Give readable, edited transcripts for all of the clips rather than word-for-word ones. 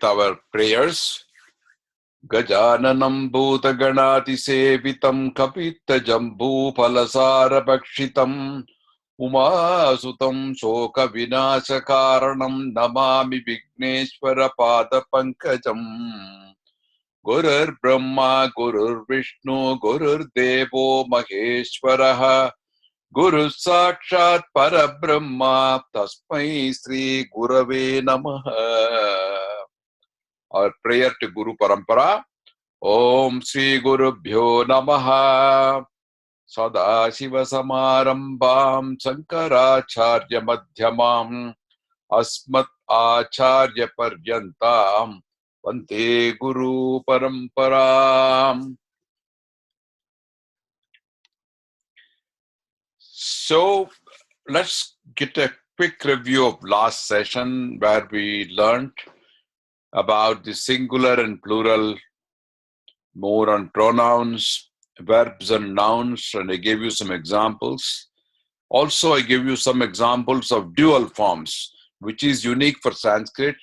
our prayers. Gajananam bhuta ganati sevitam kapita jambu palasara bhakshitam umasutam soka vinasha karanam namami vigneshwara pada pankajam. Gurur Brahma, Gurur Vishnu, Gurur Devo Maheshwaraha, Guru Sakshat Parabrahma, Tasmai Sri Gurave Namaha. Our prayer to Guru Parampara. Om Sri Gurubhyo Namaha. Sadashiva Samarambam Sankaracharya Madhyamam Asmat Acharya Paryantam Vande Guru Paramparam. So let's get a quick review of last session where we learned about the singular and plural, more on pronouns, verbs and nouns, and I gave you some examples. Also, I gave you some examples of dual forms, which is unique for Sanskrit.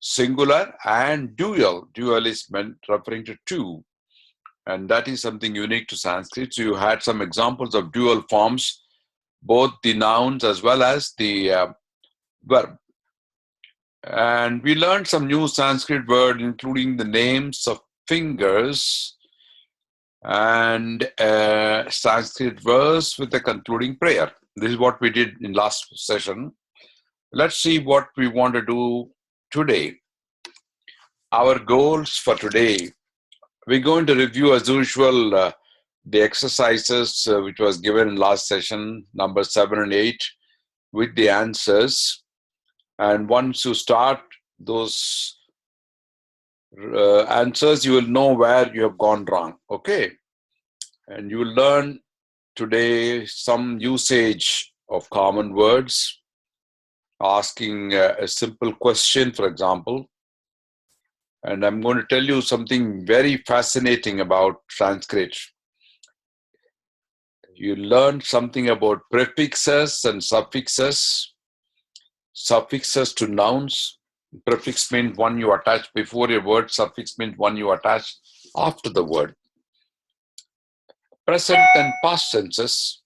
Singular and dual. Dual is meant referring to two. And that is something unique to Sanskrit. So you had some examples of dual forms, both the nouns as well as the verb. And we learned some new Sanskrit words, including the names of fingers and Sanskrit verse with a concluding prayer. This is what we did in last session. Let's see what we want to do today. Our goals for today. We're going to review as usual the exercises which was given in last session, number 7 and 8, with the answers. And once you start those answers, you will know where you have gone wrong. Okay? And you will learn today some usage of common words, asking a simple question, for example. And I'm going to tell you something very fascinating about Sanskrit. You learn something about prefixes and suffixes. Suffixes to nouns. Prefix means one you attach before a word. Suffix means one you attach after the word. Present and past tenses.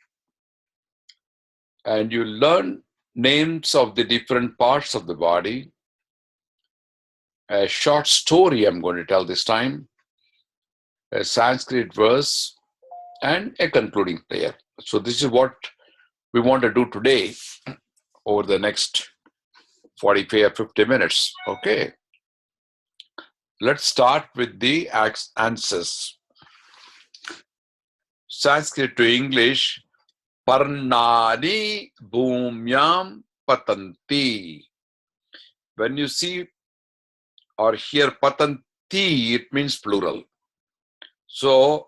And you learn names of the different parts of the body. A short story I'm going to tell this time. A Sanskrit verse and a concluding prayer. So this is what we want to do today over the next 45 or 50 minutes. Okay. Let's start with the answers. Sanskrit to English. Parnani bhumyam patanti. When you see or hear patanti, it means plural. So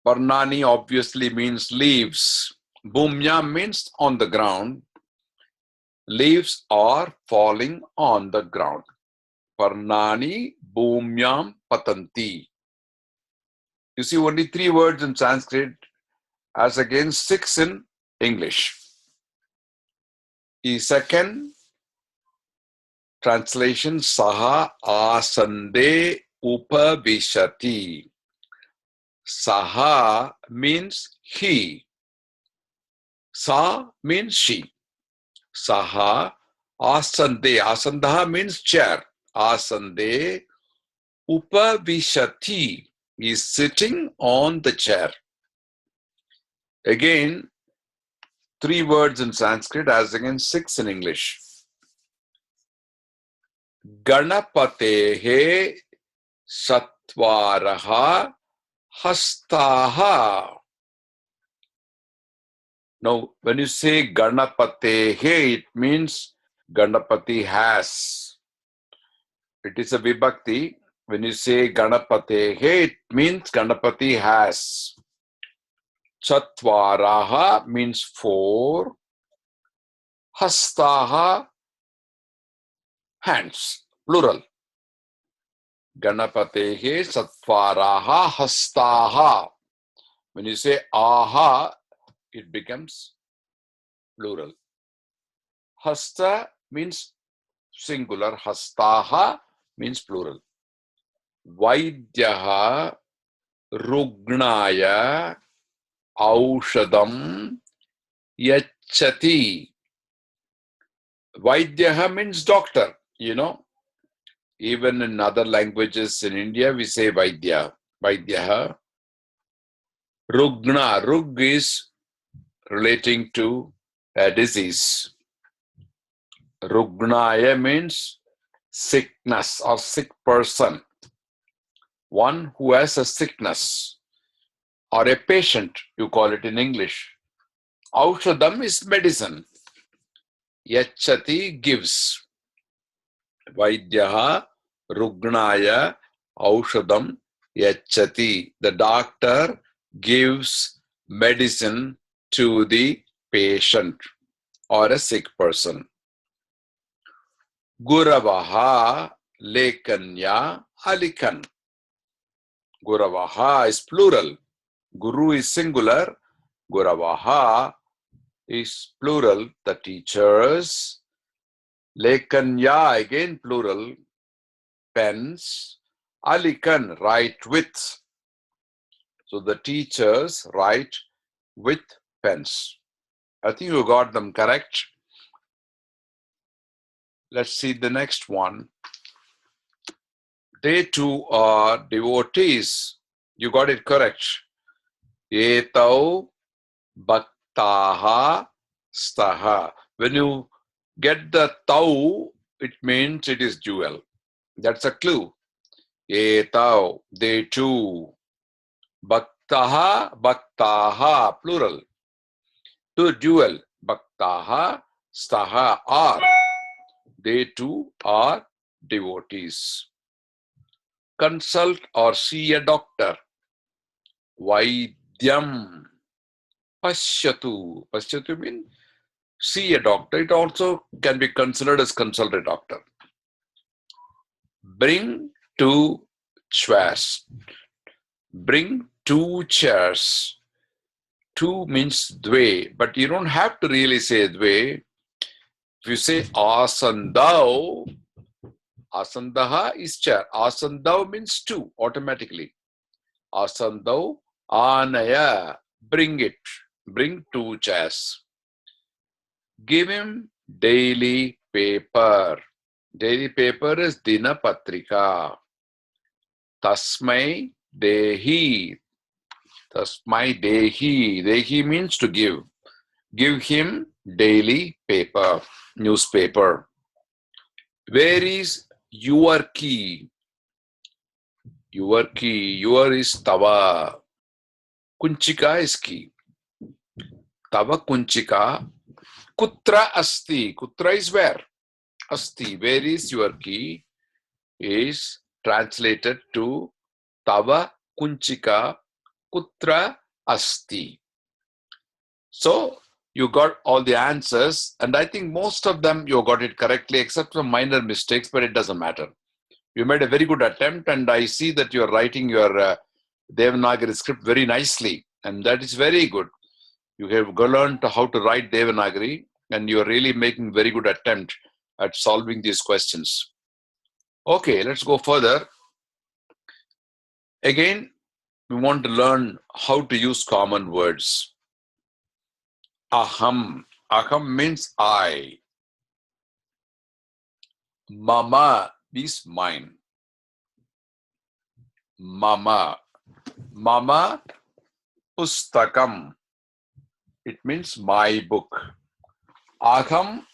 parnani obviously means leaves. Bhumyam means on the ground. Leaves are falling on the ground. Parnani bhumyam patanti. You see only 3 words in Sanskrit as against 6 in English. The second translation, Saha asande upavishati. Saha means he. Sa means she. Saha asande. Asandaha means chair. Asande upavishati is sitting on the chair. Again, 3 words in Sanskrit as against 6 in English. Ganapatehe satvaraha hastaha. Now, when you say Ganapatehe, it means Ganapati has. It is a vibhakti. When you say Ganapatehe, it means Ganapati has. Chatvaraha means 4. Hastaha, hands, plural. Ganapatehe satvaraha hastaha. When you say aha, it becomes plural. Hasta means singular. Hastaha means plural. Vaidyaha rugnaya aushadam yachati. Vaidyaha means doctor. Even in other languages in India, we say Vaidya. Vaidyaha. Rugna. Rug is relating to a disease. Rugnaya means sickness or sick person. One who has a sickness or a patient, you call it in English. Aushadam is medicine. Yachati gives. Vaidyaha rugnaya aushadam yachati. The doctor gives medicine to the patient or a sick person. Guravaha lekanya alikan. Guravaha is plural. Guru is singular. Guravaha is plural. The teachers. Lekanya again plural. Pens. Alikan, write with. So the teachers write with pens. I think you got them correct. Let's see the next one. They too are devotees. You got it correct. Etau bhaktaha staha. When you get the tau, it means it is dual. That's a clue. Etau, they too. Bhaktaha, plural. To dual. Bhaktaha staha are. They too are devotees. Consult or see a doctor. Vaidyam. Pashyatu. Pashyatu means see a doctor. It also can be considered as consult a doctor. Bring 2 chairs. Bring 2 chairs. 2 means dve, but you don't have to really say dve. If you say asandau, asandaha is chair. Asandau means 2 automatically. Asandau, anaya, bring it. Bring 2 chairs. Give him daily paper. Daily paper is Dinapatrika. Tasmai dehi. Tasmai dehi. Dehi means to give. Give him daily paper, newspaper. Where is your key? Your key. Your is tava. Kunchika is key. Tava kunchika. Kutra asti. Kutra is where? Asti. Where is your key? Is translated to Tava kunchika kutra asti. So you got all the answers, and I think most of them you got it correctly, except some minor mistakes, but it doesn't matter. You made a very good attempt, and I see that you are writing your Devanagari script very nicely, and that is very good. You have learned how to write Devanagari, and you are really making very good attempt at solving these questions. Okay, let's go further. Again, we want to learn how to use common words. Aham. Aham means I. Mama is mine. Mama. Mama pustakam. It means my book. Aham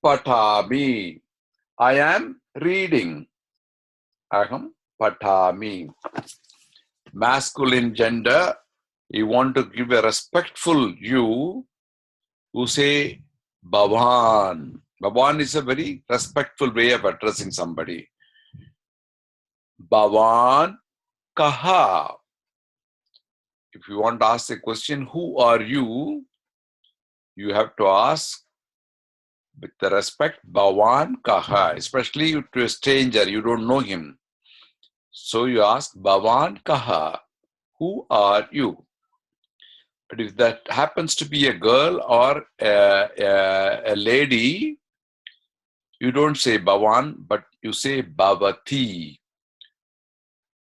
patami. I am reading. Aham patami. Masculine gender. You want to give a respectful you who say Bhavan. Bhavan is a very respectful way of addressing somebody. Bhavan kaha. If you want to ask a question, who are you? You have to ask with the respect, Bhavan kaha. Especially to a stranger, you don't know him. So you ask, Bhavan kaha. Who are you? But if that happens to be a girl or a lady, You don't say Bhavan, but you say Bhavati.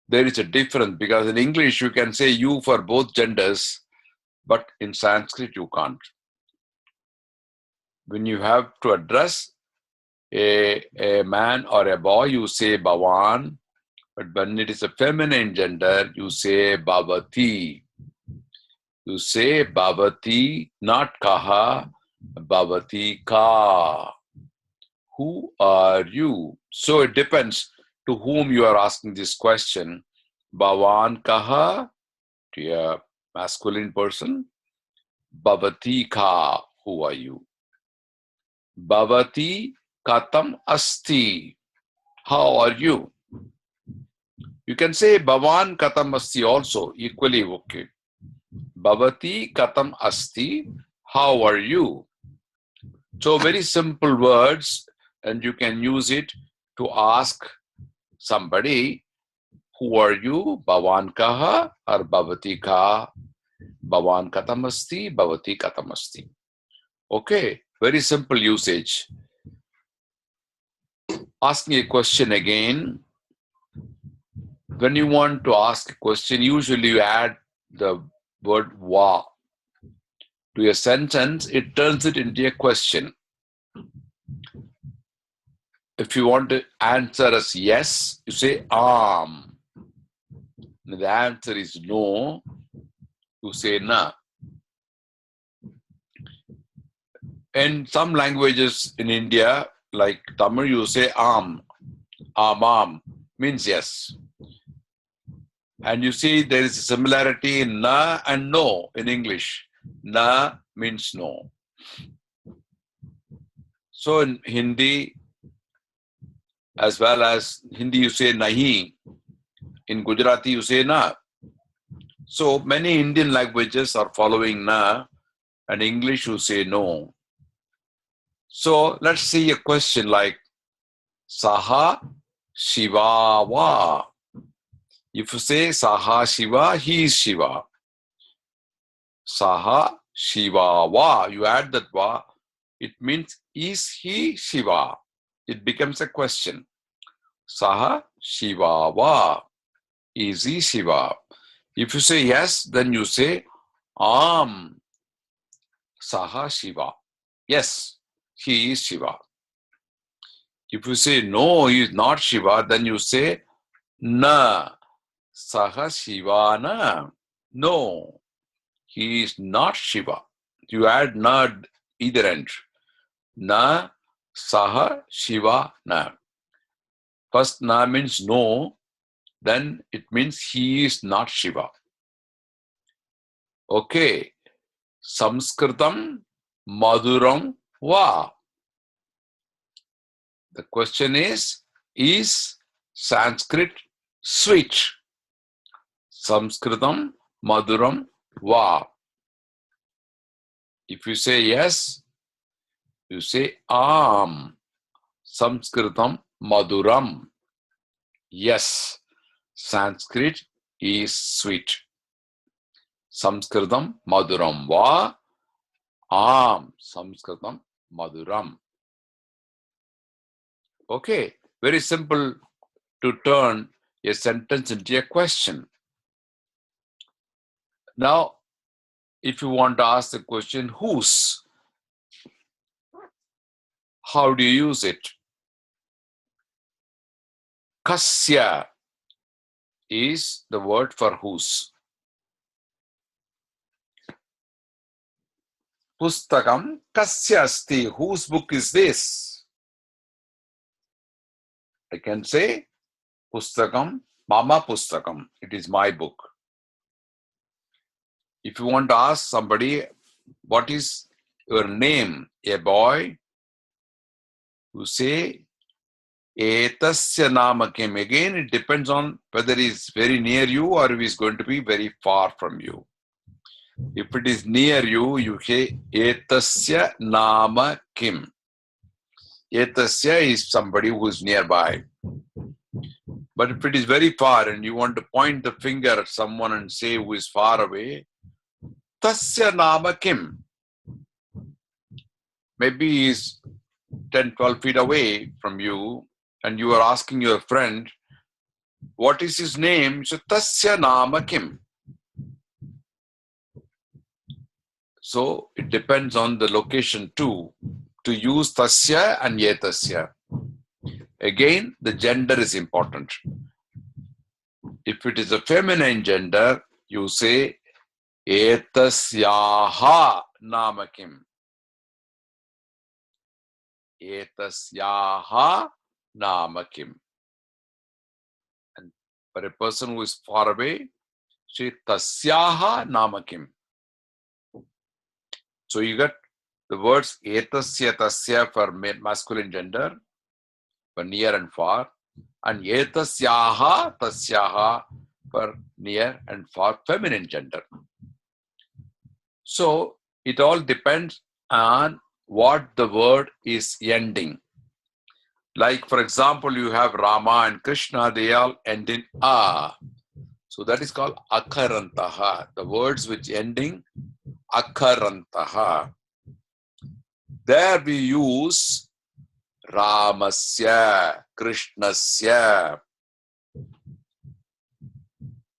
There is a difference because in English you can say you for both genders, but in Sanskrit you can't. When you have to address a man or a boy, you say Bhavan, but when it is a feminine gender, you say Bhavati. You say Bhavati, not Kaha, Bhavati Ka. Who are you? So it depends to whom you are asking this question. Bhavan Kaha, to a masculine person. Bhavati Ka, who are you? Bhavati Katam Asti, how are you? You can say Bhavan Katam Asti also, equally okay. Bhavati Katam Asti, how are you? So very simple words, and you can use it to ask somebody, who are you? Bhavan Kaha or Bhavati Ka? Bhavan Katam Asti, Bhavati Katam Asti. Okay, very simple usage. Asking a question again. When you want to ask a question, usually you add the word va to a sentence. It turns it into a question. If you want to answer as yes, you say am. If the answer is no, you say na. In some languages in India, like Tamil, you say am. Am means yes. And you see there is a similarity in na and no in English. Na means no. So in Hindi, as well as Hindi, you say nahi. In Gujarati, you say na. So many Indian languages are following na, and English, you say no. So let's see a question like Saha Shiva Va. If you say Saha Shiva, he is Shiva. Saha Shiva Va. You add that Va, it means is he Shiva? It becomes a question. Saha Shiva Va. Is he Shiva? If you say yes, then you say Am Saha Shiva. Yes, he is Shiva. If you say no, he is not Shiva, then you say Na Saha Shiva Na. No, he is not Shiva. You add na either end. Na Saha Shiva Na. First na means no, then it means he is not Shiva. Okay. Sanskritam Madhuram Va. The question is Sanskrit sweet? Sanskritam Madhuram Va. If you say yes, you say Am Sanskritam Madhuram. Yes, Sanskrit is sweet. Sanskritam Madhuram Va. Am Sanskritam Madhuram. Okay, very simple to turn a sentence into a question. Now, if you want to ask the question, whose? How do you use it? Kasya is the word for whose. Pustakam kasya asti. Whose book is this? I can say Pustakam, Mama Pustakam. It is my book. If you want to ask somebody, what is your name? A boy, you say Etasya Namakim. Again, it depends on whether he is very near you or if he is going to be very far from you. If it is near you, you say Etasya Namakim. Etasya is somebody who is nearby. But if it is very far and you want to point the finger at someone and say who is far away, Tasya Namakim. Maybe he is 10, 12 feet away from you, and you are asking your friend, what is his name? So, tasya nama kim. So, it depends on the location too, to use tasya and etasya. Again, the gender is important. If it is a feminine gender, you say etasyaha nama kim. Etasyaha nama kim. And for a person who is far away, say tasyaha nama kim. So you get the words etasya tasya for masculine gender, for near and far, and etasyaha tasyaha for near and far feminine gender. So it all depends on what the word is ending. Like, for example, you have Rama and Krishna, they all end in a. So that is called akarantaha. The words which ending akarantaha. There we use Ramasya, Krishnasya.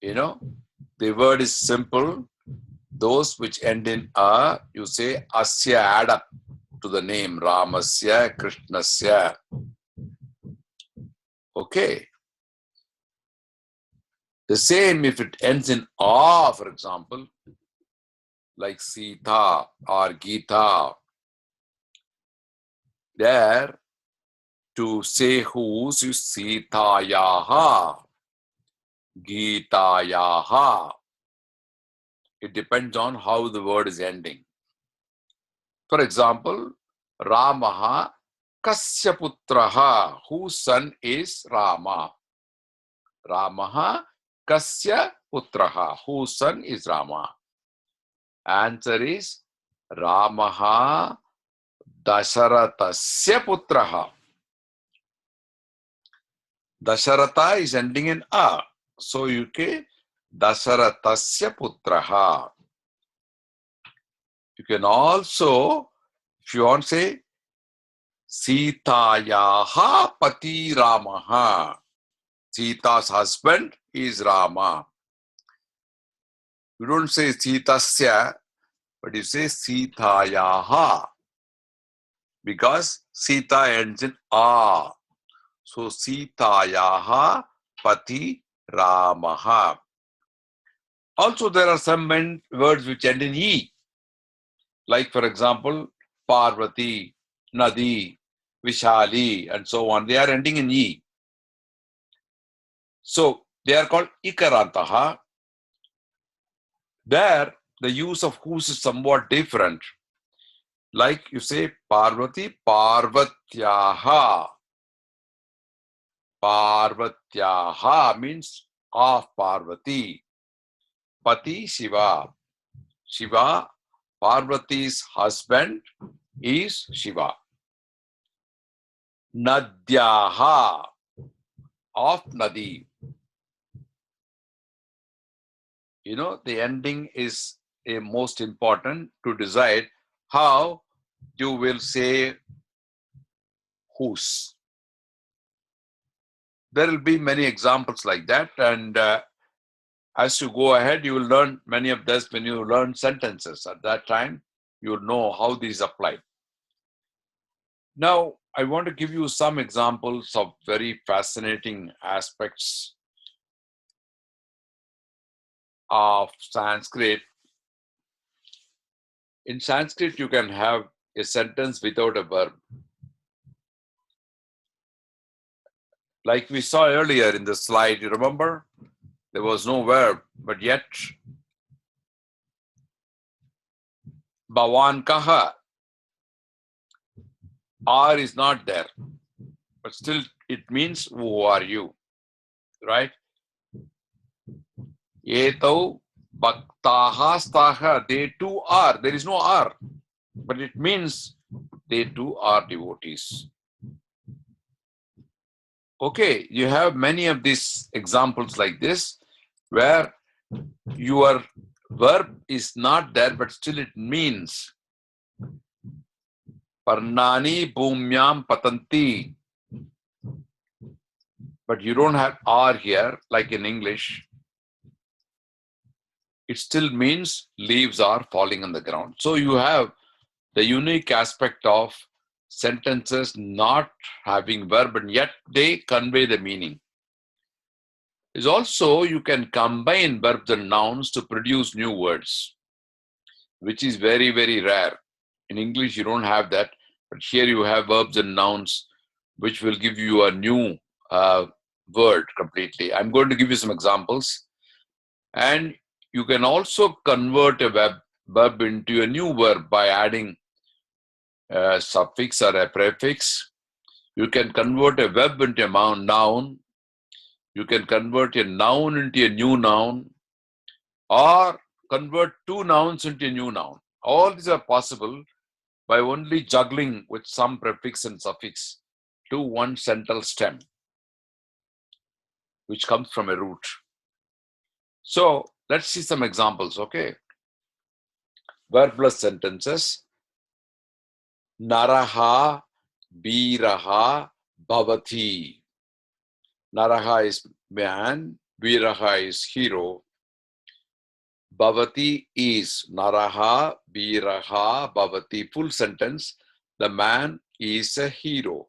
The word is simple. Those which end in a, you say asya, add up to the name Ramasya, Krishnasya. Okay. The same if it ends in a, for example, like Sita or Gita. There, to say whose is Sitayaha, Gitayaha. It depends on how the word is ending. For example, Ramaha Kasya Putraha, whose son is Rama. Ramaha Kasya Putraha, whose son is Rama. Answer is Ramaha Dasharathasya Putraha. Dasharatha is ending in a. So you can Dasharathasya Putraha. You can also, if you want to say, Sitayaha Pati Ramaha. Sita's husband is Rama. You don't say Sitasya, but you say Sitayaha. Because Sita ends in a. So Sitayaha Pati Ramaha. Also, there are some words which end in E. Like, for example, Parvati, Nadi, Vishali, and so on. They are ending in E. So, they are called Ikarantaha. There, the use of whose is somewhat different. Like you say Parvati, Parvatyaha. Parvatyaha means of Parvati. Pati Shiva. Shiva, Parvati's husband is Shiva. Nadyaha, of Nadi. The ending is most important to decide how you will say whose. There will be many examples like that, and as you go ahead, you will learn many of this when you learn sentences. At that time, you will know how these apply. Now, I want to give you some examples of very fascinating aspects of Sanskrit. In Sanskrit, you can have a sentence without a verb. Like we saw earlier in the slide, you remember? There was no verb, but yet Bhavan Kaha, R is not there, but still it means who are you, right? Etau Bhaktaha Staha, they too are. There is no R, but it means they too are devotees. Okay, you have many of these examples like this, where your verb is not there, but still it means Parnani bhumyam patanti. But you don't have R here, like in English. It still means leaves are falling on the ground. So you have the unique aspect of sentences not having verb, and yet they convey the meaning. Is also you can combine verbs and nouns to produce new words, which is very, very rare. In English, you don't have that, but here you have verbs and nouns, which will give you a new word completely. I'm going to give you some examples. And you can also convert a verb into a new verb by adding a suffix or a prefix. You can convert a verb into a noun. You can convert a noun into a new noun, or convert two nouns into a new noun. All these are possible by only juggling with some prefix and suffix to one central stem, which comes from a root. So let's see some examples, okay? Verbless sentences. Naraha Viraha Bhavati. Naraha is man, Viraha is hero. Bhavati is Naraha Viraha Bhavati. Full sentence. The man is a hero.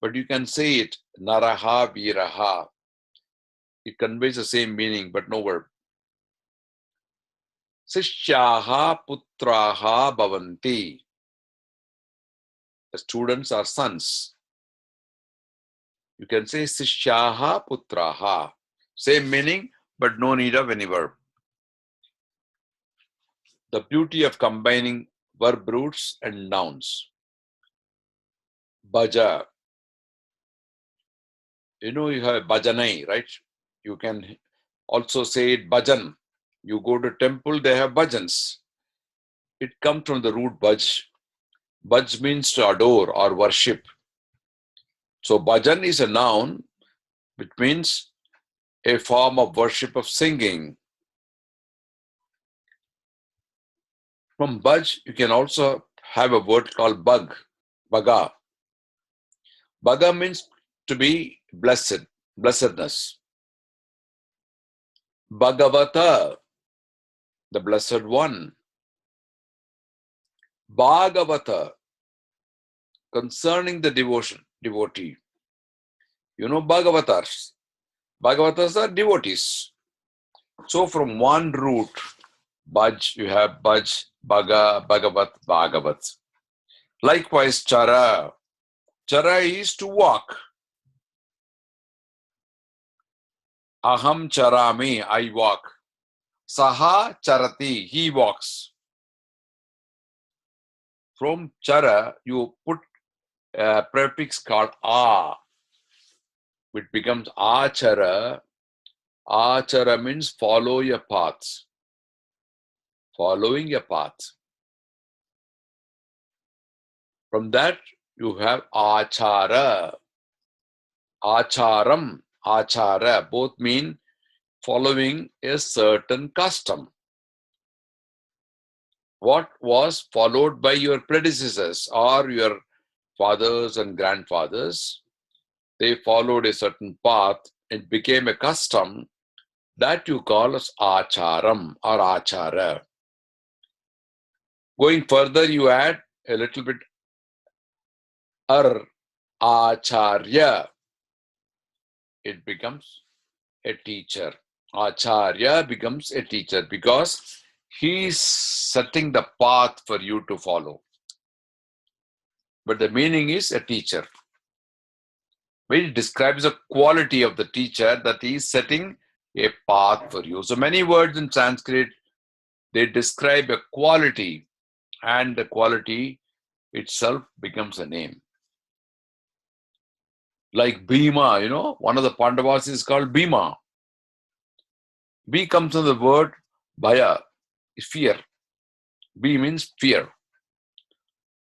But you can say it Naraha Viraha. It conveys the same meaning, but no verb. Sishyaha Putraha Bhavanti. The students are sons. You can say Sishyaha Putraha. Same meaning, but no need of any verb. The beauty of combining verb roots and nouns. Bhaja. You know, you have bhajanai, right? You can also say it bhajan. You go to temple, they have bhajans. It comes from the root bhaj. Bhaj means to adore or worship. So bhajan is a noun, which means a form of worship of singing. From bhaj, you can also have a word called bhag, bhaga. Bhaga means to be blessed, blessedness. Bhagavata, the blessed one. Bhagavata, concerning the devotee. You know Bhagavatars. Bhagavatars are devotees. So from one root, Bhaj, you have Bhaj, Bhaga, Bhagavat, Bhagavat. Likewise, Chara. Chara is to walk. Aham charami, I walk. Saha charati, he walks. From chara, you put a prefix called a, which becomes achara. Achara means follow your path. Following a path. From that, you have achara. Acharam, achara, both mean following a certain custom. What was followed by your predecessors or your fathers and grandfathers, they followed a certain path. It became a custom that you call as acharam or achara. Going further, you add a little bit acharya. It becomes a teacher. Acharya becomes a teacher because he is setting the path for you to follow. But the meaning is a teacher. It describes the quality of the teacher that he is setting a path for you. So many words in Sanskrit, they describe a quality, and the quality itself becomes a name. Like Bhima, you know, one of the Pandavas is called Bhima. B comes from the word Bhaya, fear. B means fear.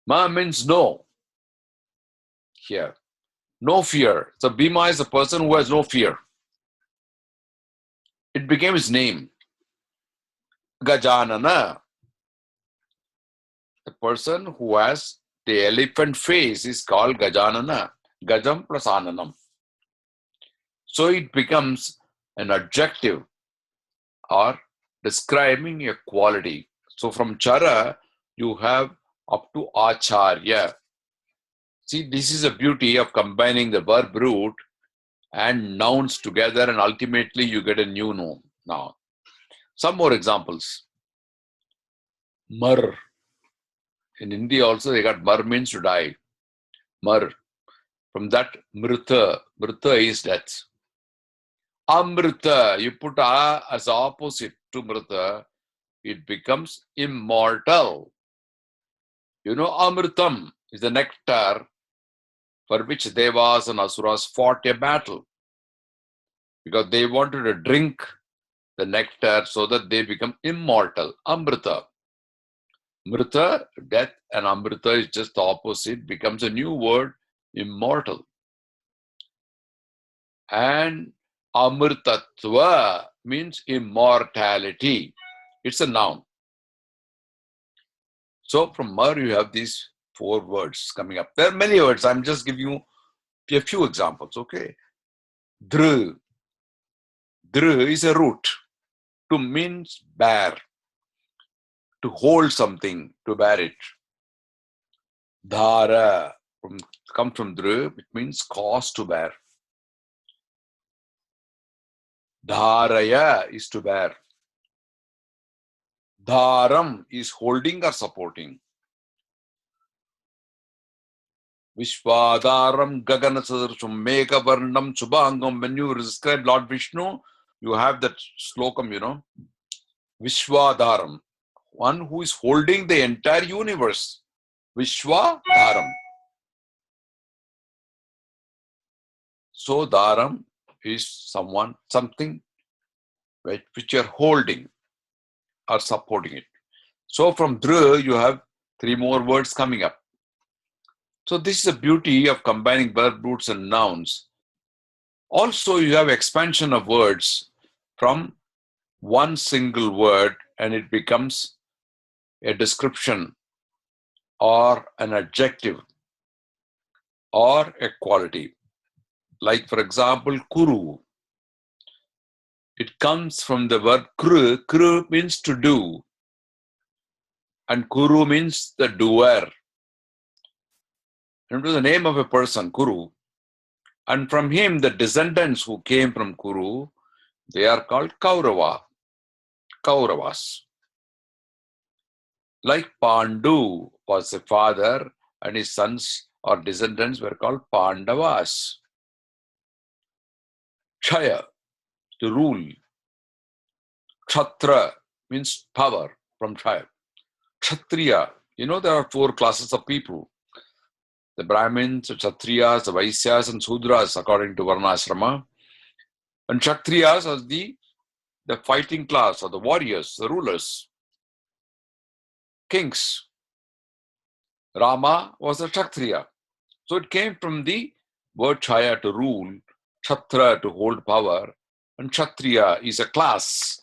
Ma means no. Here, no fear. So Bhima is a person who has no fear. It became his name. Gajanana, the person who has the elephant face is called Gajanana. Gajam plus Ananam. So it becomes an adjective or describing a quality. So from Chara, you have up to Acharya. See, this is a beauty of combining the verb root and nouns together, and ultimately you get a new noun. Now, some more examples. Mar. In India also they got mar means to die. Mar. From that, mrita. Mrita is death. Amrita. You put a as opposite to mrita, it becomes immortal. You know, amritam is the nectar for which devas and asuras fought a battle. Because they wanted to drink the nectar so that they become immortal. Amrita. Mrita, death, and amrita is just the opposite, becomes a new word, immortal. And amritatva means immortality. It's a noun. So from Mar, you have these 4 words coming up. There are many words. I'm just giving you a few examples, okay? Dru. Dru is a root. To means bear. To hold something, to bear it. Dhara comes from Dru, it means cause to bear. Dharaya is to bear. Dharam is holding or supporting. Vishwadaram Gaganasadarsham Meghavarnam Subhangam. When you describe Lord Vishnu, you have that slokam, you know. Vishwadaram, one who is holding the entire universe. Vishwadaram. So Dharam is something which you are holding or supporting it. So from Dru, you have 3 more words coming up. So this is the beauty of combining verb roots and nouns. Also, you have expansion of words from one single word and it becomes a description or an adjective or a quality. Like, for example, kuru. It comes from the verb kru. Kru means to do. And kuru means the doer. And it was the name of a person, Kuru. And from him, the descendants who came from Kuru, they are called Kauravas. Like Pandu was a father, and his sons or descendants were called Pandavas. Kshaya, to rule. Kshatriya means power, from Kshaya. Kshatriya, you know there are 4 classes of people. The Brahmins, the Kshatriyas, the Vaisyas, and Sudras, according to Varnashrama. And Kshatriyas are the fighting class, or the warriors, the rulers, kings. Rama was a Kshatriya. So it came from the word Chaya, to rule, Kshatriya, to hold power, and Kshatriya is a class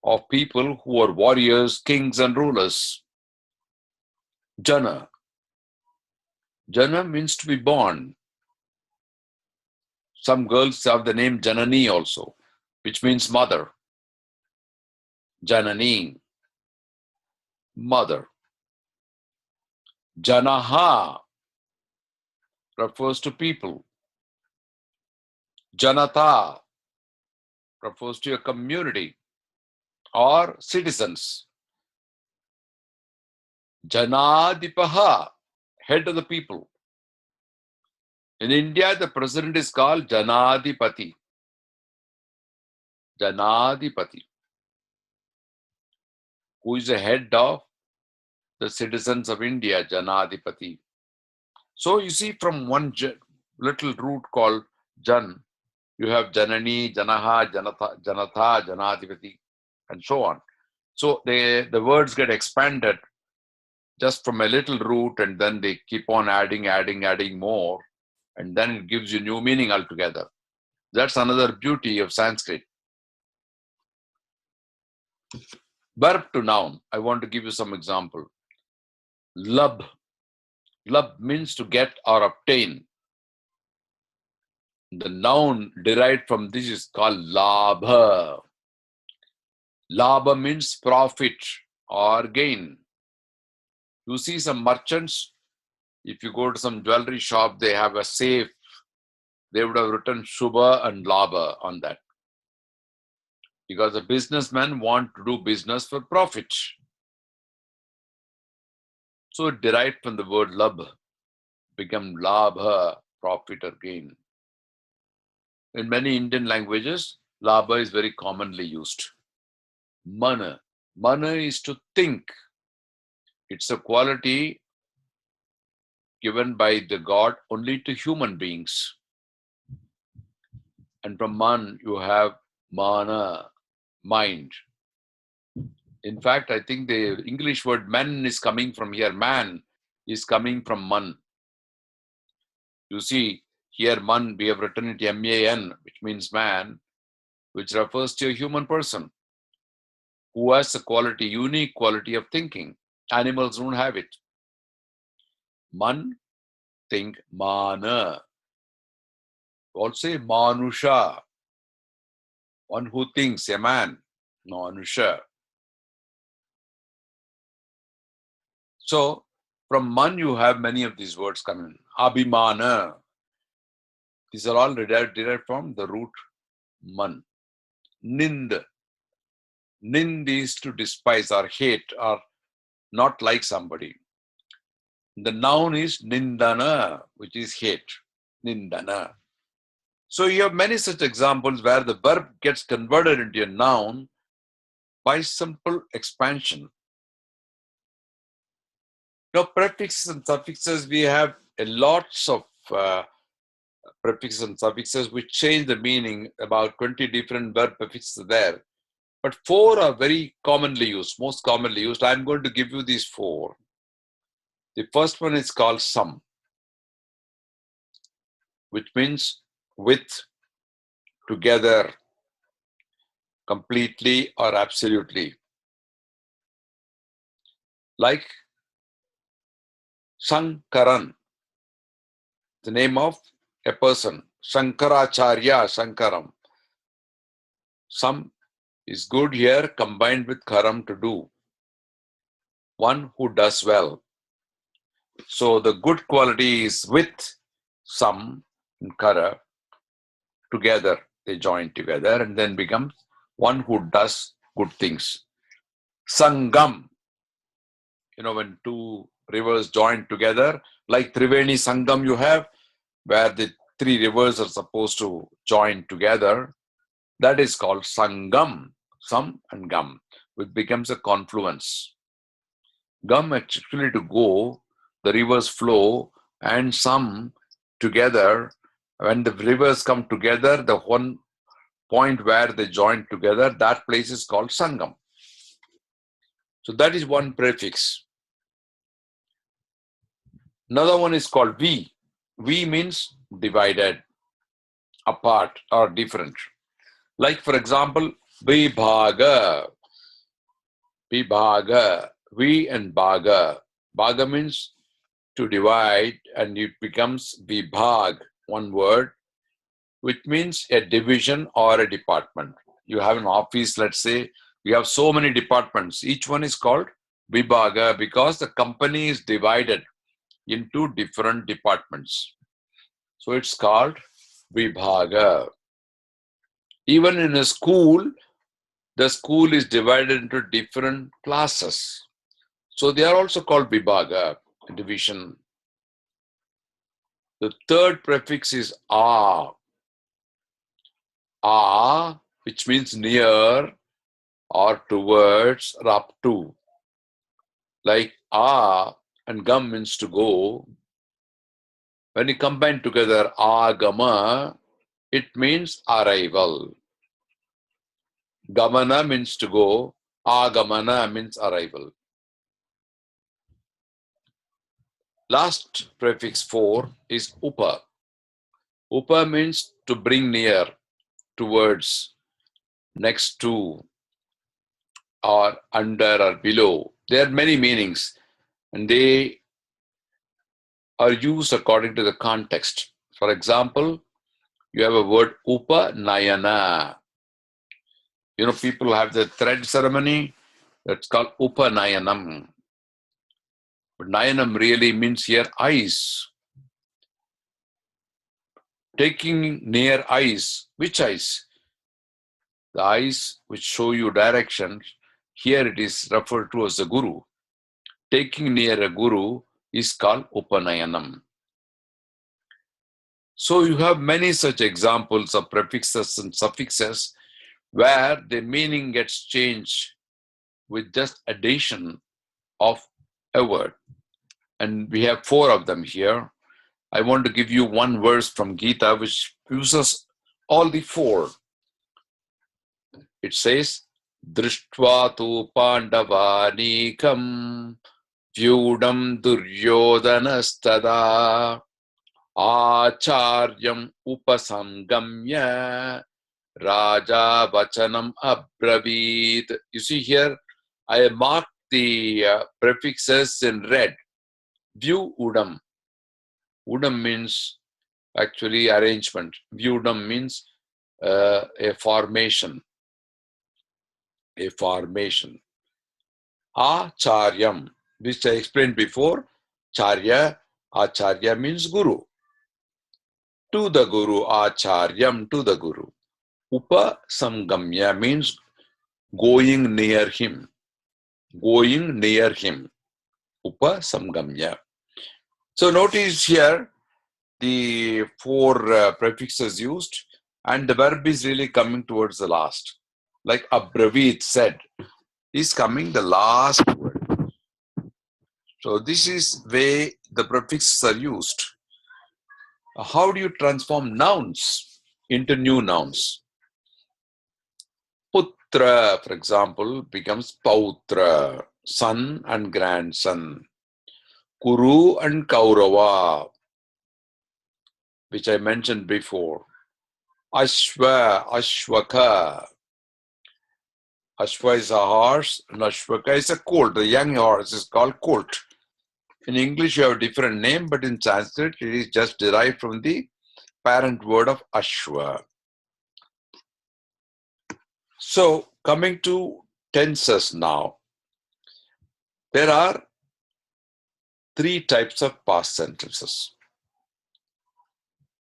of people who are warriors, kings, and rulers. Jana. Jana means to be born. Some girls have the name Janani also, which means mother. Janani, mother. Janaha refers to people. Janata refers to a community or citizens. Janadipaha, head of the people. In India, the president is called Janadipati. Janadipati, who is the head of the citizens of India, Janadipati. So you see, from one little root called Jan, you have Janani, Janaha, Janata, Janadipati, and so on. So the words get expanded just from a little root, and then they keep on adding more, and then it gives you new meaning altogether. That's another beauty of Sanskrit. Verb to noun. I want to give you some example. Lab Lab means to get or obtain. The noun derived from this is called labha. Labha means profit or gain. You see some merchants, if you go to some jewelry shop, they have a safe. They would have written Shubha and Labha on that. Because the businessmen want to do business for profit. So it derived from the word labh, become labha, profit or gain. In many Indian languages, labha is very commonly used. Mana. Mana is to think. It's a quality given by the God only to human beings. And from man, you have mana, mind. In fact, I think the English word man is coming from here. Man is coming from man. You see, here man, we have written it M-A-N, which means man, which refers to a human person who has a quality, unique quality of thinking. Animals don't have it. Man, think, mana. Also manusha, one who thinks, a man, manusha. So, from man, you have many of these words coming. Abhimana. These are all derived from the root man. Nind. Nind is to despise or hate or not like somebody. The noun is nindana, which is hate. Nindana. So you have many such examples where the verb gets converted into a noun by simple expansion. Now, prefixes and suffixes, we have a lots of prefixes and suffixes which change the meaning. About 20 different verb prefixes are there. But 4 are very commonly used, most commonly used. I'm going to give you these 4. The first one is called some, which means with, together, completely or absolutely. Like Sankaran, the name of a person. Shankaracharya, Shankaram. Some is good here combined with karam to do. One who does well. So the good quality is with some and kara together. They join together and then becomes one who does good things. Sangam. When 2 rivers join together, like Triveni Sangam you have, where the 3 rivers are supposed to join together, that is called Sangam, Sam and Gam, which becomes a confluence. Gam actually to go, the rivers flow, and some together, when the rivers come together, the one point where they join together, that place is called Sangam. So that is one prefix. Another one is called V. V means divided, apart, or different. Like, for example, Vibhaga. Vibhaga. V and Bhaga. Bhaga means to divide, and it becomes Vibhag, one word, which means a division or a department. You have an office, let's say, you have so many departments. Each one is called Vibhaga because the company is divided into different departments. So it's called Vibhaga. Even in a school, the school is divided into different classes. So they are also called Vibhaga, division. The third prefix is A. A, which means near or towards or up to. Like A and Gam means to go. When you combine together Agama, it means arrival. Gamana means to go. Agamana means arrival. Last prefix 4 is Upa. Upa means to bring near, towards, next to, or under or below. There are many meanings, and they are used according to the context. For example, you have a word upanayana. People have the thread ceremony. That's called upanayanam. But nayanam really means here eyes. Taking near eyes. Which eyes? The eyes which show you direction. Here it is referred to as a guru. Taking near a guru is called upanayanam. So you have many such examples of prefixes and suffixes where the meaning gets changed with just addition of a word. And we have 4 of them here. I want to give you one verse from Gita which uses all the 4. It says, Drishtva tu Pandavanikam Vyudam Duryodanastada Acharyam Upasangamya Raja Vachanam Abravit. You see here, I marked the prefixes in red. Vyu Udam. Udam means actually arrangement. Vyudam means a formation. A formation. Acharyam, which I explained before. Acharya means guru. To the guru, acharyam, to the guru. Upasamgamya means going near him. Going near him. Upasamgamya. So notice here the 4 prefixes used, and the verb is really coming towards the last. Like Abravit said, is coming the last word. So this is way the prefixes are used. How do you transform nouns into new nouns? Putra, for example, becomes Pautra, son and grandson. Kuru and Kaurava, which I mentioned before. Ashwa, Ashwaka. Ashwa is a horse and Ashwaka is a colt. The young horse is called colt. In English, you have a different name, but in Sanskrit, it is just derived from the parent word of Ashwa. So, coming to tenses now. There are 3 types of past sentences.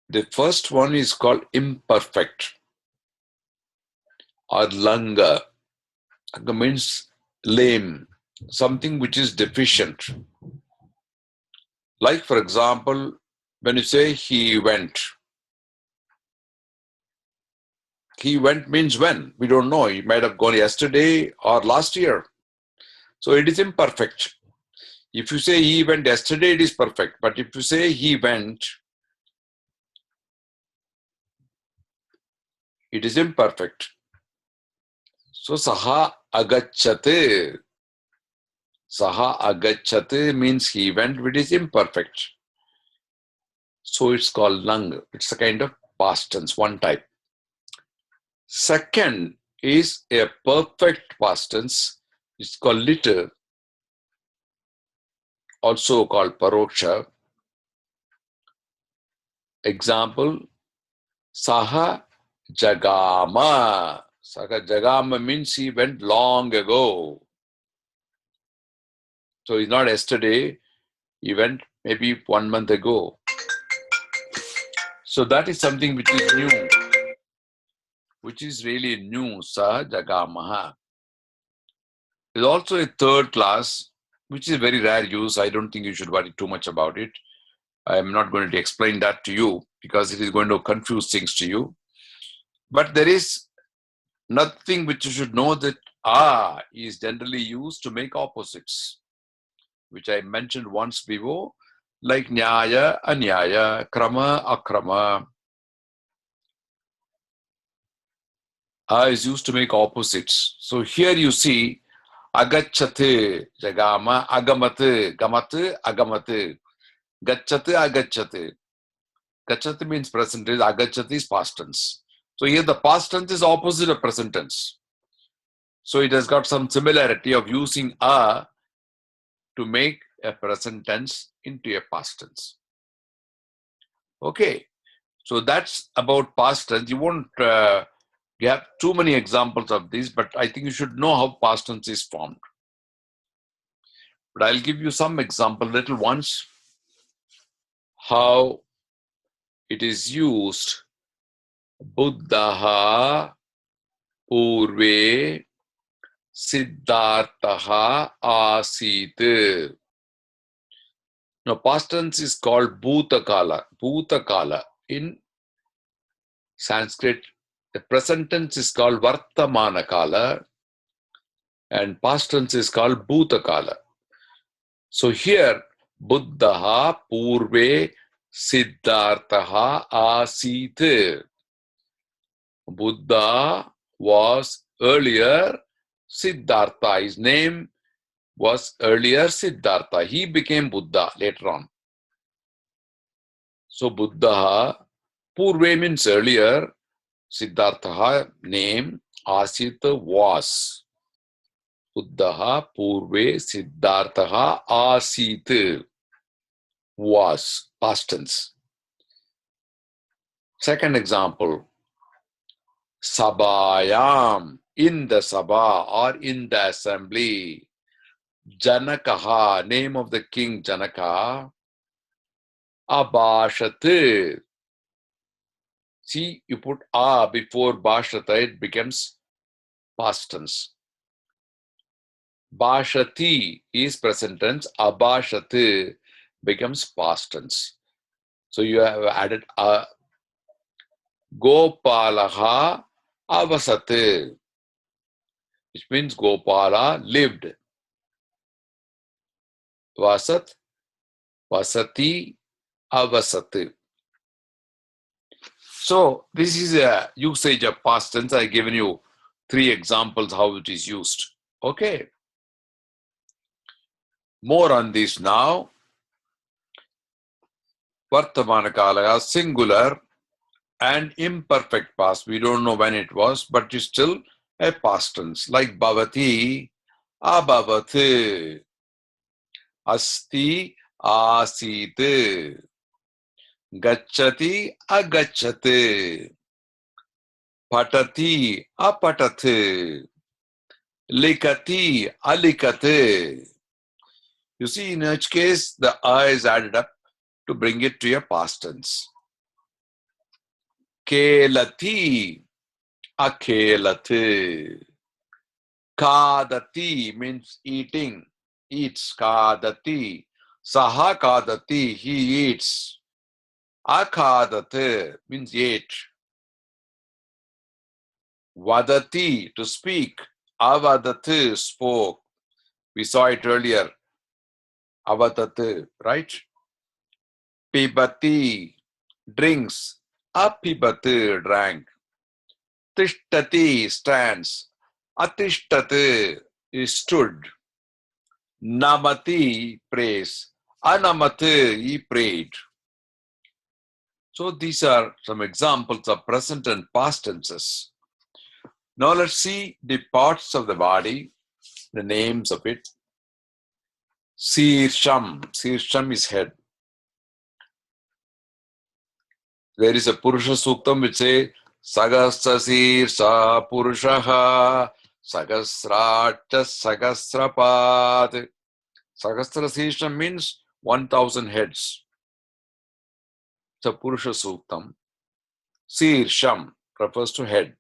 The first one is called imperfect or langa. Langa means lame, something which is deficient. Like, for example, when you say he went. He went means when? We don't know. He might have gone yesterday or last year. So it is imperfect. If you say he went yesterday, it is perfect. But if you say he went, it is imperfect. So saha agacchate. Saha agacchate means he went, which is imperfect. So it's called lang. It's a kind of past tense, one type. Second is a perfect past tense. It's called lit, also called paroksha. Example, saha jagama. Saha jagama means he went long ago. So it's not yesterday, he went maybe 1 month ago. So that is something which is new, which is really new, saha jagamaha. There's also a third class, which is very rare use. I don't think you should worry too much about it. I'm not going to explain that to you because it is going to confuse things to you. But there is nothing which you should know that is generally used to make opposites, which I mentioned once before, like nyaya, anyaya, krama, akrama. Is used to make opposites. So here you see agacchate, jagama, agamate, gamate, agamate, gacchate, agacchate. Gacchate means present tense, agacchate is past tense. So here the past tense is opposite of present tense. So it has got some similarity of using a to make a present tense into a past tense. Okay, so that's about past tense. You won't have too many examples of this, but I think you should know how past tense is formed. But I'll give you some example, little ones, how it is used. Buddhaha purve siddharthaha asit. Now, past tense is called bhutakala. Bhutakala. In Sanskrit, the present tense is called vartamanakala and past tense is called bhutakala. So here, Buddhaha purve siddharthaha asit. Buddha was earlier Siddhartha. His name was earlier Siddhartha. He became Buddha later on. So Buddha, Purve means earlier, Siddhartha name, Asita was. Buddha, Purve, Siddhartha, Asit was, past tense. Second example, Sabhayam, in the Sabha or in the assembly. Janakaha, name of the king Janaka, Abhashat. See, you put a before Bhashata, it becomes past tense. Bhashati is present tense, Abhashat becomes past tense. So you have added a Gopalaha Avasat, which means Gopala lived. Vasat, Vasati, Avasat. So this is a usage of past tense. I've given you 3 examples how it is used. Okay. More on this now. Vartamana kala, singular and imperfect past. We don't know when it was, but it's still a past tense. Like bhavati, abhavat, asti, asit, gacchati, agachat, patati, apatat, likati, alikat. You see, in each case, the a is added up to bring it to a past tense. Kelati, akelat. Kadati means eating, eats. Kadati. Saha kadati, he eats. Akadat means ate. Vadati, to speak. Avadat, spoke. We saw it earlier. Avadat, right? Pibati, drinks. Apibati, drank. Tishtati, stands. Atishtati, is stood. Namati, praise. Anamati, he prayed. So these are some examples of present and past tenses. Now let's see the parts of the body, the names of it. Sirsham. Sirsham is head. There is a Purusha Suktam which says, Sagasra Sirsha Purushaha Sagasracha Sagasrapat. Sagasra Sirsha means 1,000 heads. It's a Purusha Suktam. Sirsham refers to head.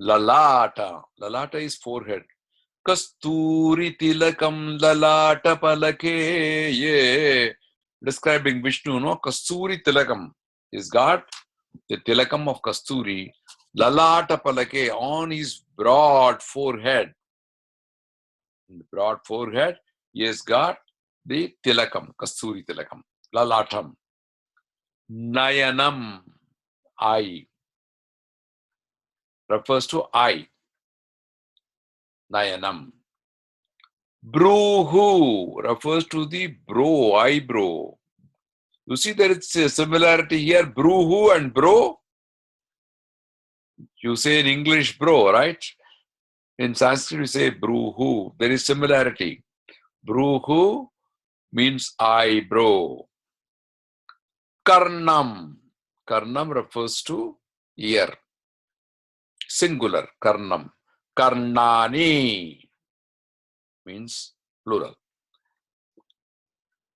Lalata. Lalata is forehead. Kasturi tilakam lalata palake. Yeah. Describing Vishnu, no? Kasturi tilakam is God. The tilakam of Kasturi. Lalata palake, on his broad forehead. In the broad forehead, he has got the tilakam, Kasturi tilakam. Lalatam. Nayanam, eye. Refers to eye. Nayanam. Bruhu refers to the brow, eyebrow. You see there is a similarity here, bruhu and bro. You say in English bro, right? In Sanskrit you say bruhu. There is similarity. Bruhu means eyebrow. Karnam. Karnam refers to ear. Singular. Karnam. Karnani means plural.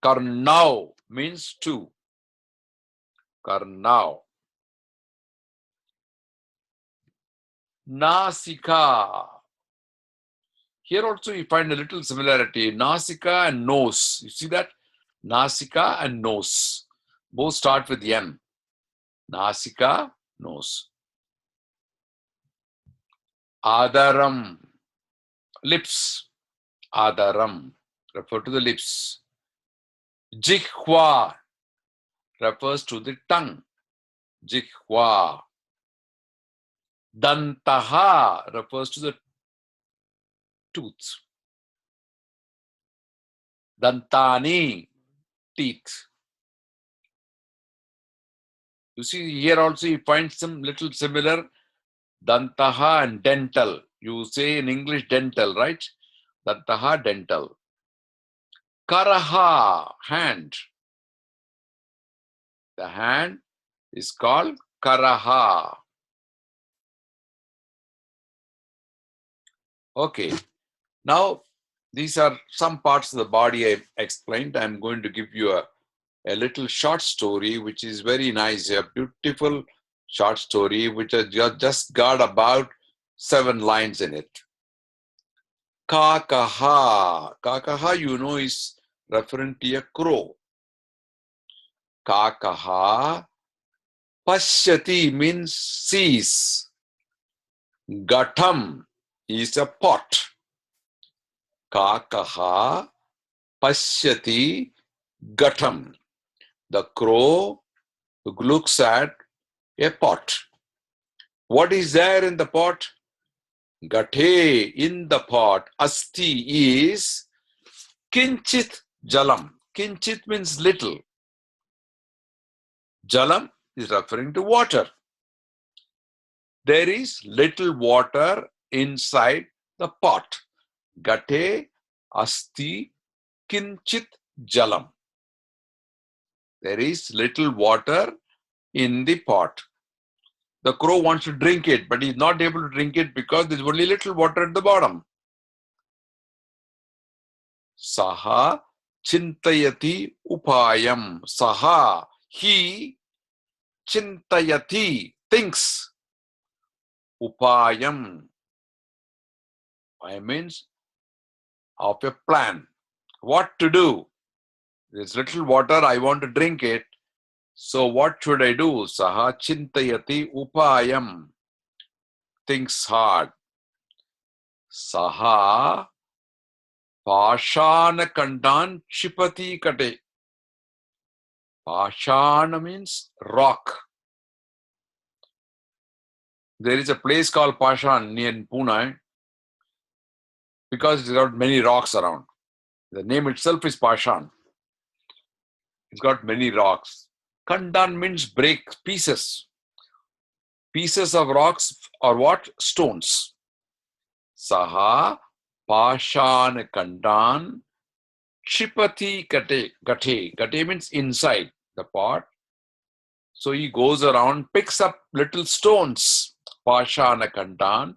Karnau means two. Karnau. Nasika. Here also you find a little similarity. Nasika and nose. You see that? Nasika and nose. Both start with N. Nasika, nose. Adaram. Lips. Adaram. Refer to the lips. Jihwa refers to the tongue. Jihwa. Dantaha refers to the tooth. Dantani, teeth. You see here also you find some little similar. Dantaha and dental. You say in English dental, right? Dantaha, dental. Karaha, hand. The hand is called Karaha. Okay. Now, these are some parts of the body I explained. I'm going to give you a little short story, which is very nice. A beautiful short story, which has just got about 7 lines in it. Kakaha. Kakaha, you know, is referring to a crow. Kakaha. Pashyati means sees. Gatam is a pot. Kakaha pashyati gatam. The crow looks at a pot. What is there in the pot? Gate, in the pot. Asti is kinchit jalam. Kinchit means little. Jalam is referring to water. There is little water inside the pot. Gate asti kinchit jalam. There is little water in the pot. The crow wants to drink it, but he's not able to drink it because there's only little water at the bottom. Saha chintayati upayam. Saha, he, chintayati, thinks. Upayam, I means of a plan. What to do? There's little water, I want to drink it. So what should I do? Saha chintayati upayam. Thinks hard. Saha Pashana kandan shipati kate. Pashana means rock. There is a place called Pashan near Pune because it's got many rocks around. The name itself is Pashan. It's got many rocks. Kandan means break, pieces. Pieces of rocks are what? Stones. Saha Pashan kandan shipati kate. Gate. Gate means inside the pot. So he goes around, picks up little stones. Pashana kandan.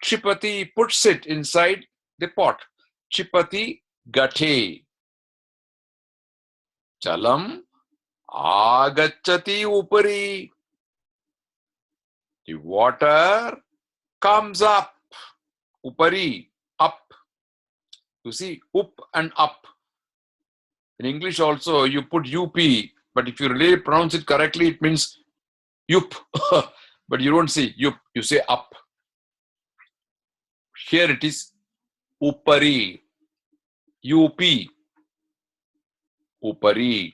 Chipati puts it inside the pot. Chipati gate. Chalam agachati upari. The water comes up. Upari, up. You see, up and up. In English also, you put UP, but if you really pronounce it correctly, it means yup. But you don't say yup, you say up. Here it is upari, UP, upari.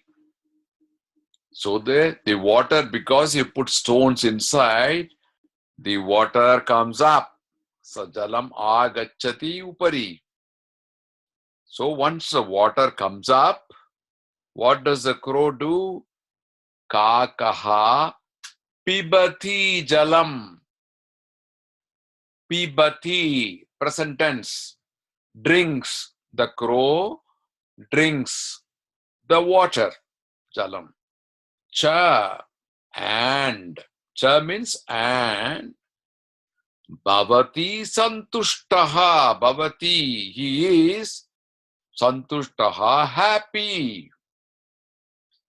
So the water, because you put stones inside, the water comes up. So jalam agachati upari. So once the water comes up, what does the crow do? Kakaha pibati jalam. Pibati, present tense, drinks. The crow drinks the water, jalam. Cha, and. Cha means and. Bhavati santushtaha. Bhavati, he is santushtaha, happy.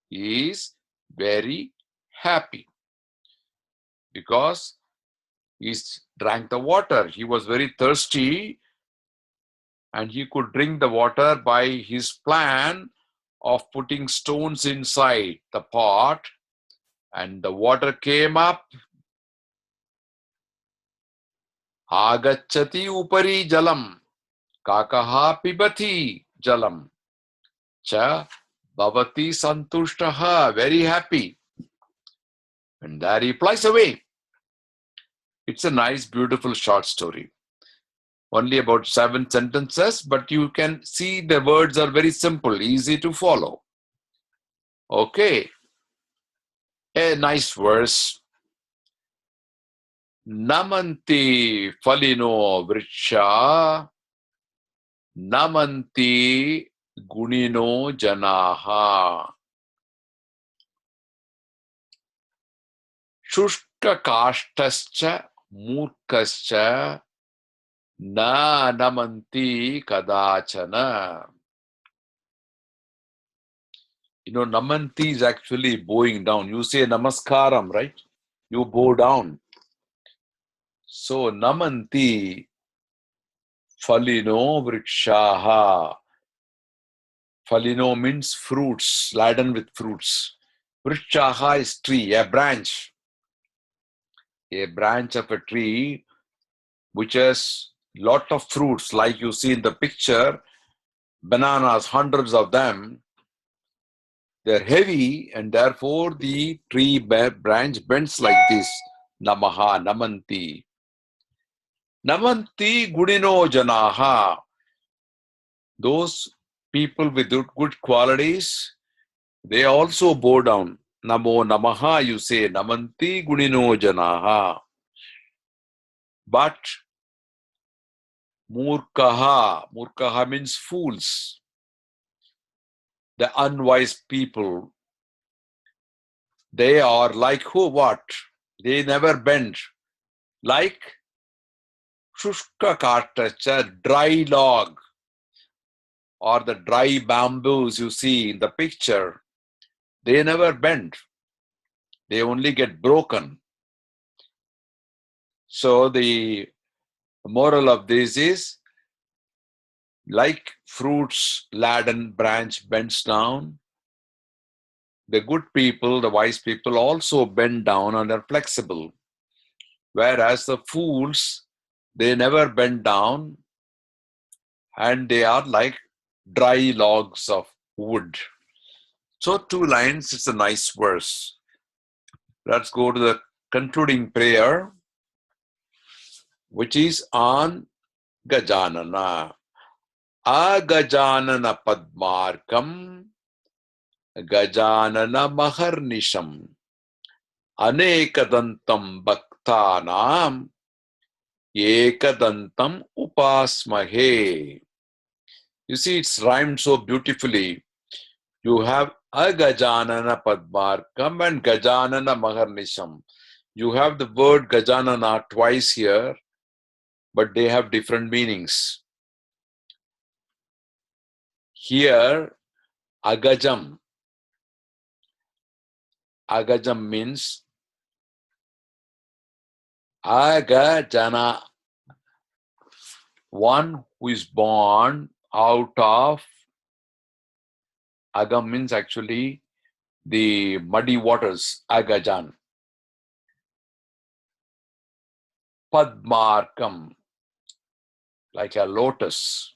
He is very happy because he drank the water. He was very thirsty and he could drink the water by his plan of putting stones inside the pot, and the water came up. Agacchati upari jalam. Kakaha pibati jalam. Cha bhavati santushtaha, very happy. And there he flies away. It's a nice, beautiful short story. Only about 7 sentences, but you can see the words are very simple, easy to follow. Okay. A nice verse. Namanti Foligno vriksha, namanti gunino janaha. Shushka kashtascha murkascha na namanti kadachana. Namanti is actually bowing down. You say namaskaram, right? You bow down. So, namanti Foligno vrikshaha. Foligno means fruits, laden with fruits. Vrikshaha is tree, a branch. A branch of a tree which has lot of fruits, like you see in the picture, bananas, hundreds of them. They're heavy and therefore the tree branch bends like this. Namaha, namanti. Namanti gudino janaha. Those people with good qualities, they also bow down. Namo namaha, you say, namanti gudino janaha. But murkaha means fools. The unwise people, they are like who, what? They never bend. Like shushka kartacha, dry log, or the dry bamboos you see in the picture. They never bend. They only get broken. So the moral of this is, like fruits laden branch bends down, the good people, the wise people also bend down and are flexible. Whereas the fools, they never bend down and they are like dry logs of wood. So 2 lines, it's a nice verse. Let's go to the concluding prayer, which is on Gajanana. Agajanana Padmarkam, Gajanana Maharnisham, Anekadantam Bhaktanam, Ekadantam Upasmahe. You see, it's rhymed so beautifully. You have Agajanana Padmarkam and Gajanana Maharnisham. You have the word Gajanana twice here, but they have different meanings. Here, Agajam means Agajana, one who is born out of, Agam means actually the muddy waters, Agajan. Padmarkam, like a lotus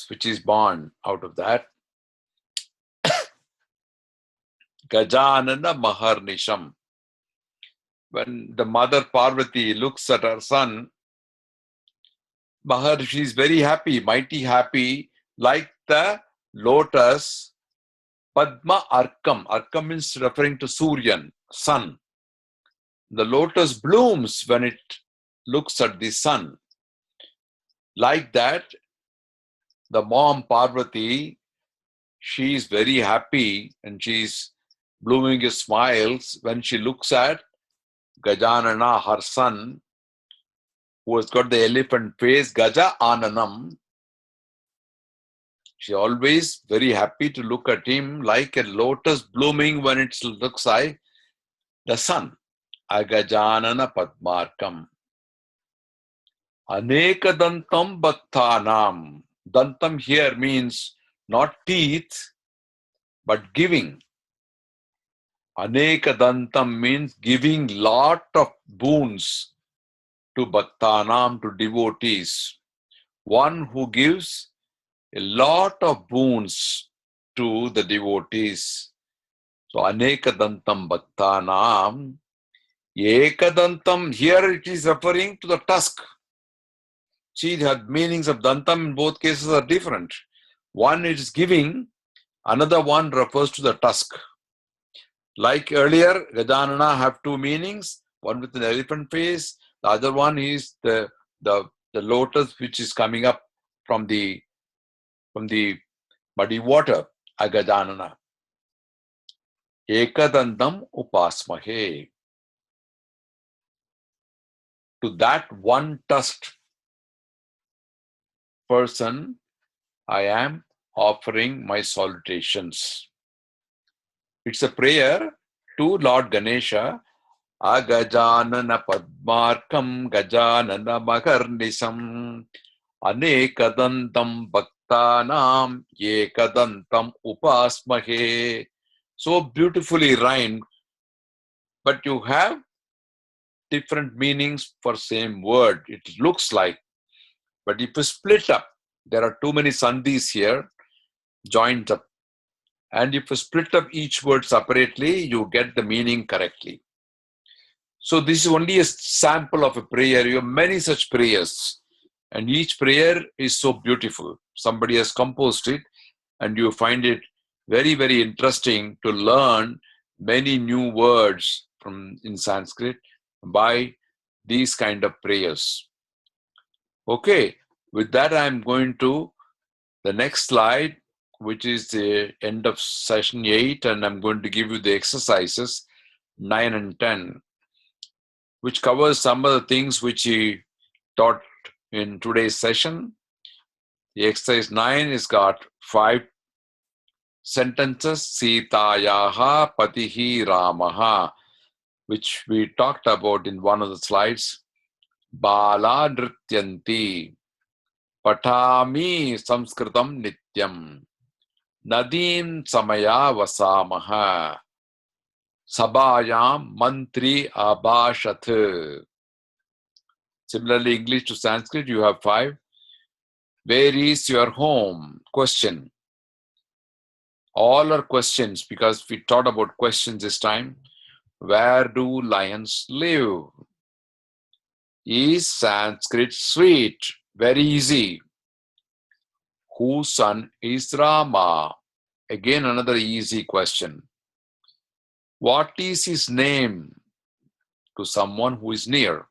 which is born out of that. Gajanana Maharnisham. When the mother Parvati looks at her son, Maharshi is very happy, mighty happy, like the lotus. Padma Arkam. Arkam means referring to Suryan, sun. The lotus blooms when it looks at the sun. Like that, the mom Parvati, she is very happy and she's blooming his smiles when she looks at Gajanana, her son, who has got the elephant face, Gaja Ananam. She always very happy to look at him like a lotus blooming when it looks like the sun. Agajanana Padmarkam. Anekadantam Bhaktanam. Dantam here means not teeth, but giving. Anekadantam means giving lot of boons to Bhaktanam, to devotees. One who gives a lot of boons to the devotees. So Anekadantam Bhaktanam. Ekadantam, here it is referring to the tusk. See, the meanings of dantam in both cases are different. One is giving, another one refers to the tusk. Like earlier, Gajanana have two meanings, one with an elephant face, the other one is the lotus which is coming up from the muddy water, Agajanana. Ekadantam upasmahe. To that one tusked person, I am offering my salutations. It's a prayer to Lord Ganesha. Agajanana Padmarkam Gajanana Makarnisam Anekadantam Bhaktanam Ekadantam Upasmahe. So beautifully rhymed, but you have different meanings for same word. It looks like, but if you split up, there are too many sandhis here, joined up. And if you split up each word separately, you get the meaning correctly. So this is only a sample of a prayer. You have many such prayers. And each prayer is so beautiful. Somebody has composed it and you find it very, very interesting to learn many new words in Sanskrit by these kind of prayers. Okay, with that I'm going to the next slide, which is the end of session 8, and I'm going to give you the exercises 9 and 10, which covers some of the things which he taught in today's session. The exercise 9 has got 5 sentences, Sitayaha Patihi Ramaha, which we talked about in one of the slides. Bala Nrityanti, Patami Sanskritam Nityam, Nadim Samaya Vasamaha, Sabhayam Mantri Abhashat. Similarly, English to Sanskrit, you have 5. Where is your home? Question. All are questions because we taught about questions this time. Where do lions live? Is Sanskrit sweet? Very easy. Whose son is Rama? Again, another easy question. What is his name? To someone who is near.